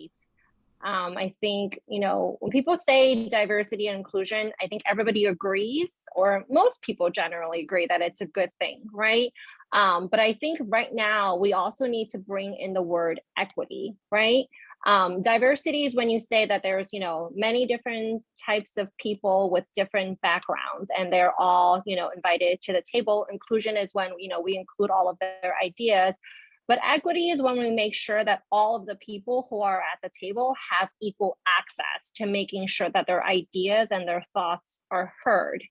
great. I think, when people say diversity and inclusion, I think everybody agrees, or most people generally agree that it's a good thing, right? But I think right now we also need to bring in the word equity, right? Diversity is when you say that there's, many different types of people with different backgrounds, and they're all, invited to the table. Inclusion is when, we include all of their ideas. But equity is when we make sure that all of the people who are at the table have equal access to making sure that their ideas and their thoughts are heard.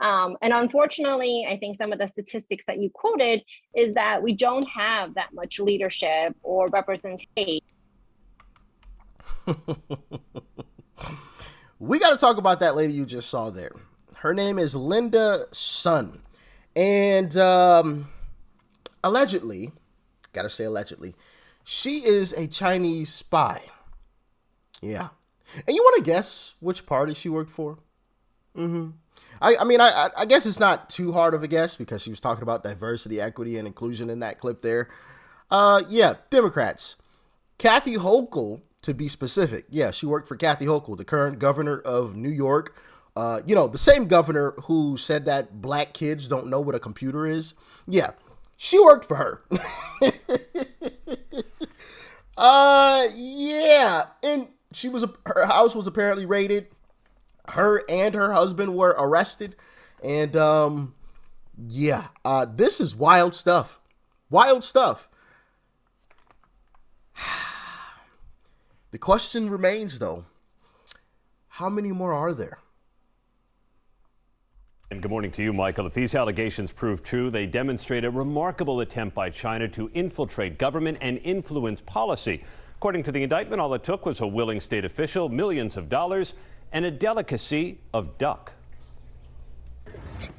And unfortunately, I think some of the statistics that you quoted is that we don't have that much leadership or representation. We got to talk about that lady you just saw there. Her name is Linda Sun. And allegedly, gotta say allegedly, she is a Chinese spy. Yeah. And you want to guess which party she worked for? I guess it's not too hard of a guess because she was talking about diversity, equity, and inclusion in that clip there. Yeah, Democrats. Kathy Hochul, to be specific. Yeah, she worked for Kathy Hochul, the current governor of New York. The same governor who said that black kids don't know what a computer is. Yeah, she worked for her. Yeah, and her house was apparently raided. Her and her husband were arrested, and this is wild stuff. Wild stuff. The question remains, though, how many more are there? And good morning to you, Michael. If these allegations prove true, they demonstrate a remarkable attempt by China to infiltrate government and influence policy. According to the indictment, all it took was a willing state official, millions of dollars, and a delicacy of duck.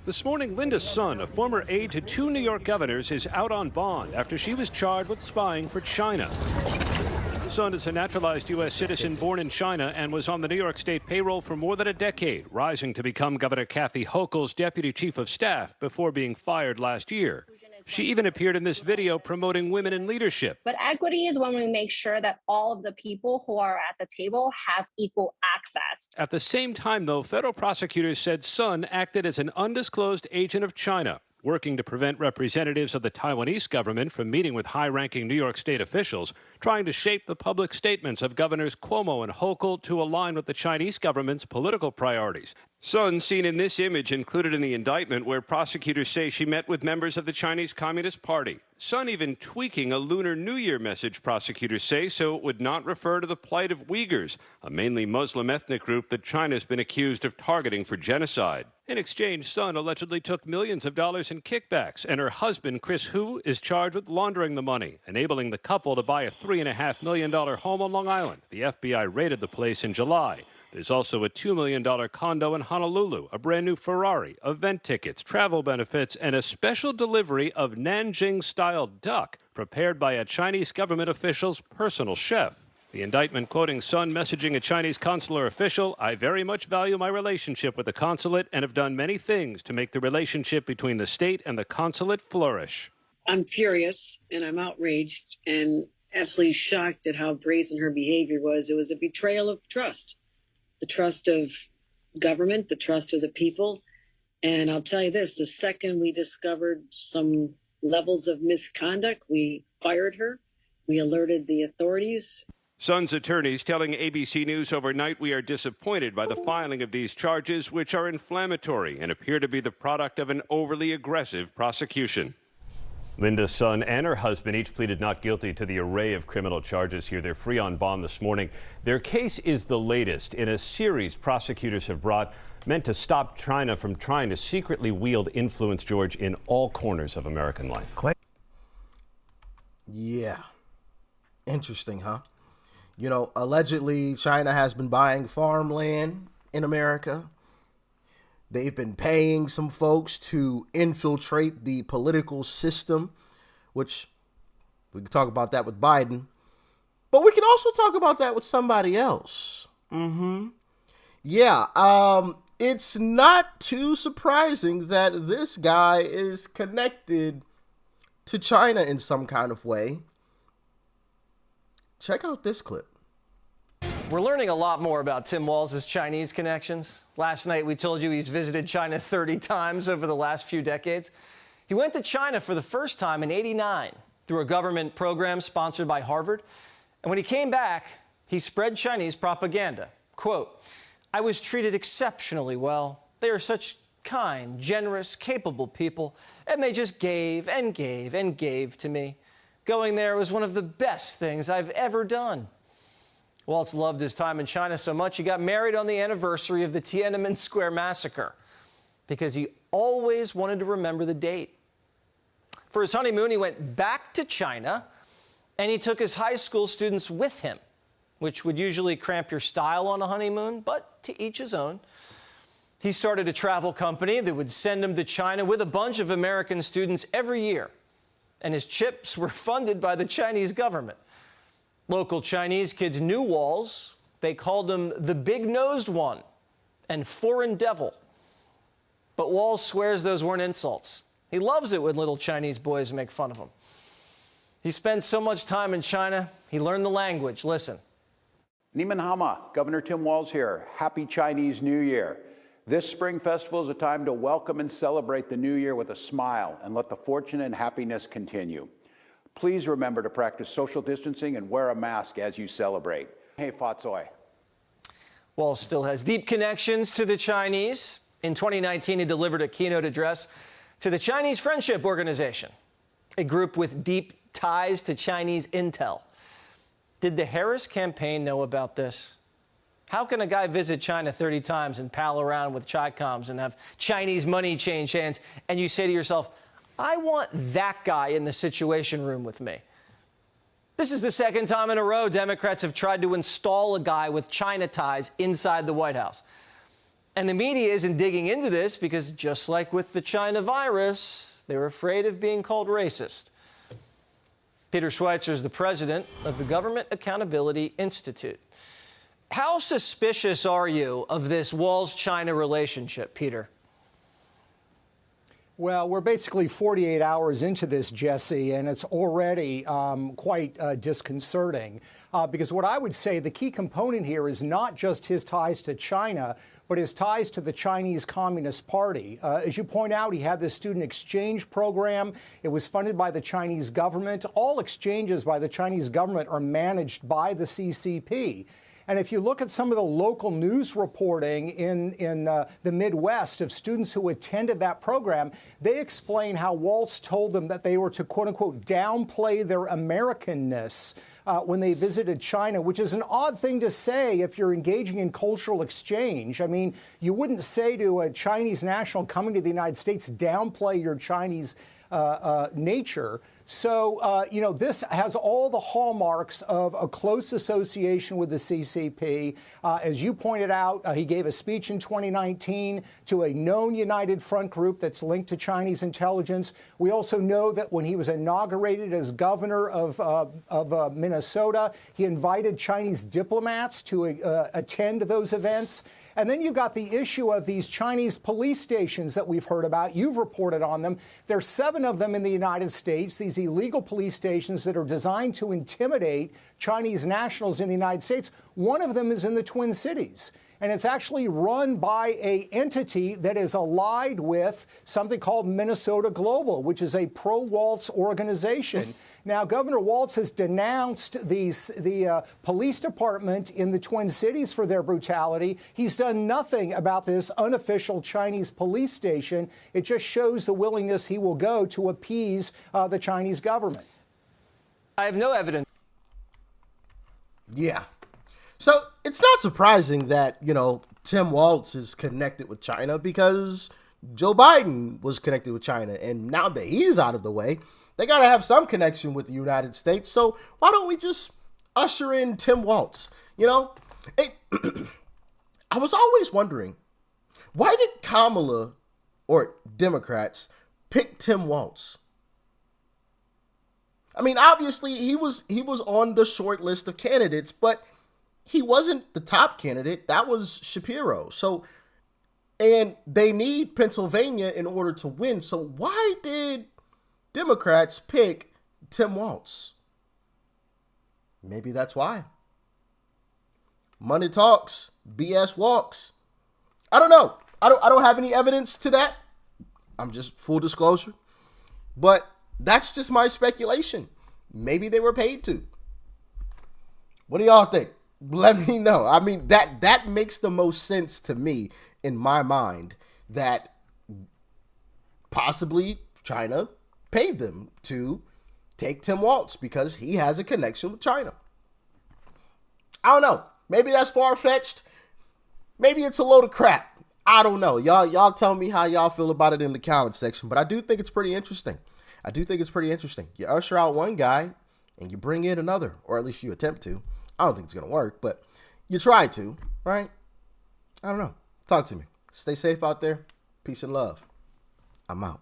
This morning, Linda Sun, a former aide to two New York governors, is out on bond after she was charged with spying for China. Sun is a naturalized U.S. citizen born in China and was on the New York State payroll for more than a decade, rising to become Governor Kathy Hochul's deputy chief of staff before being fired last year. She even appeared in this video promoting women in leadership. But equity is when we make sure that all of the people who are at the table have equal access. At the same time, though, federal prosecutors said Sun acted as an undisclosed agent of China, working to prevent representatives of the Taiwanese government from meeting with high-ranking New York State officials, trying to shape the public statements of Governors Cuomo and Hochul to align with the Chinese government's political priorities. Sun, seen in this image included in the indictment, where prosecutors say she met with members of the Chinese Communist Party. Sun even tweaking a Lunar New Year message, prosecutors say, so it would not refer to the plight of Uyghurs, a mainly Muslim ethnic group that China's been accused of targeting for genocide. In exchange, Sun allegedly took millions of dollars in kickbacks, and her husband, Chris Hu, is charged with laundering the money, enabling the couple to buy a $3.5 million home on Long Island. The FBI raided the place in July. There's also a $2 million condo in Honolulu, a brand new Ferrari, event tickets, travel benefits, and a special delivery of Nanjing-style duck prepared by a Chinese government official's personal chef. The indictment quoting Sun messaging a Chinese consular official, "I very much value my relationship with the consulate and have done many things to make the relationship between the state and the consulate flourish." I'm furious and I'm outraged and absolutely shocked at how brazen her behavior was. It was a betrayal of trust. The trust of government, the trust of the people. And I'll tell you this, the second we discovered some levels of misconduct, we fired her. We alerted the authorities. Sun's attorneys telling ABC News overnight, "We are disappointed by the filing of these charges, which are inflammatory and appear to be the product of an overly aggressive prosecution." Linda Sun and her husband each pleaded not guilty to the array of criminal charges here. They're free on bond this morning. Their case is the latest in a series prosecutors have brought, meant to stop China from trying to secretly wield influence, George, in all corners of American life. Yeah. Interesting, huh? Allegedly, China has been buying farmland in America. They've been paying some folks to infiltrate the political system, which we can talk about that with Biden. But we can also talk about that with somebody else. Yeah, it's not too surprising that this guy is connected to China in some kind of way. Check out this clip. We're learning a lot more about Tim Walz's Chinese connections. Last night, we told you he's visited China 30 times over the last few decades. He went to China for the first time in '89 through a government program sponsored by Harvard. And when he came back, he spread Chinese propaganda. Quote, "I was treated exceptionally well. They are such kind, generous, capable people, and they just gave and gave and gave to me. Going there was one of the best things I've ever done." Waltz loved his time in China so much he got married on the anniversary of the Tiananmen Square massacre because he always wanted to remember the date. For his honeymoon, he went back to China and he took his high school students with him, which would usually cramp your style on a honeymoon, but to each his own. He started a travel company that would send him to China with a bunch of American students every year, and his trips were funded by the Chinese government. Local Chinese kids knew Walz. They called him the big-nosed one and foreign devil. But Walz swears those weren't insults. He loves it when little Chinese boys make fun of him. He spent so much time in China, he learned the language. Listen. Ni hama, Governor Tim Walz here. Happy Chinese New Year. This spring festival is a time to welcome and celebrate the new year with a smile and let the fortune and happiness continue. Please remember to practice social distancing and wear a mask as you celebrate. Hey, Fatsoi. Walz still has deep connections to the Chinese. In 2019, he delivered a keynote address to the Chinese Friendship Organization, a group with deep ties to Chinese intel. Did the Harris campaign know about this? How can a guy visit China 30 times and pal around with Chi-Coms and have Chinese money change hands, and you say to yourself, I want that guy in the Situation Room with me? This is the second time in a row Democrats have tried to install a guy with China ties inside the White House. And the media isn't digging into this because, just like with the China virus, they're afraid of being called racist. Peter Schweitzer is the president of the Government Accountability Institute. How suspicious are you of this Walz-China relationship, Peter? Well, we're basically 48 hours into this, Jesse, and it's already quite disconcerting. Because what I would say the key component here is not just his ties to China, but his ties to the Chinese Communist Party. As you point out, he had this student exchange program. It was funded by the Chinese government. All exchanges by the Chinese government are managed by the CCP. And if you look at some of the local news reporting in the Midwest of students who attended that program, they explain how Walz told them that they were to, quote unquote, downplay their Americanness when they visited China, which is an odd thing to say if you're engaging in cultural exchange. I mean, you wouldn't say to a Chinese national coming to the United States, downplay your Chinese nature. So, this has all the hallmarks of a close association with the CCP. As you pointed out, he gave a speech in 2019 to a known United Front group that's linked to Chinese intelligence. We also know that when he was inaugurated as governor of Minnesota, he invited Chinese diplomats to attend those events. And then you've got the issue of these Chinese police stations that we've heard about. You've reported on them. There's 7 of them in the United States, these illegal police stations that are designed to intimidate Chinese nationals in the United States. One of them is in the Twin Cities. And it's actually run by an entity that is allied with something called Minnesota Global, which is a pro-Waltz organization. Now, Governor Waltz has denounced the police department in the Twin Cities for their brutality. He's done nothing about this unofficial Chinese police station. It just shows the willingness he will go to appease the Chinese government. I have no evidence. Yeah. So it's not surprising that, Tim Walz is connected with China because Joe Biden was connected with China. And now that he's out of the way, they got to have some connection with the United States. So why don't we just usher in Tim Walz? I was always wondering, why did Kamala or Democrats pick Tim Walz? I mean, obviously he was on the short list of candidates, but he wasn't the top candidate. That was Shapiro. So, and they need Pennsylvania in order to win. So why did Democrats pick Tim Walz? Maybe that's why. Money talks, BS walks. I don't know. I don't have any evidence to that. I'm just full disclosure. But that's just my speculation. Maybe they were paid to. What do y'all think? Let me know. I mean, that makes the most sense to me in my mind, that possibly China paid them to take Tim Walz because he has a connection with China. I don't know. Maybe that's far-fetched. Maybe it's a load of crap. I don't know. Y'all tell me how y'all feel about it in the comment section, but I do think it's pretty interesting. You usher out one guy and you bring in another, or at least you attempt to. I don't think it's going to work, but you try to, right? I don't know. Talk to me. Stay safe out there. Peace and love. I'm out.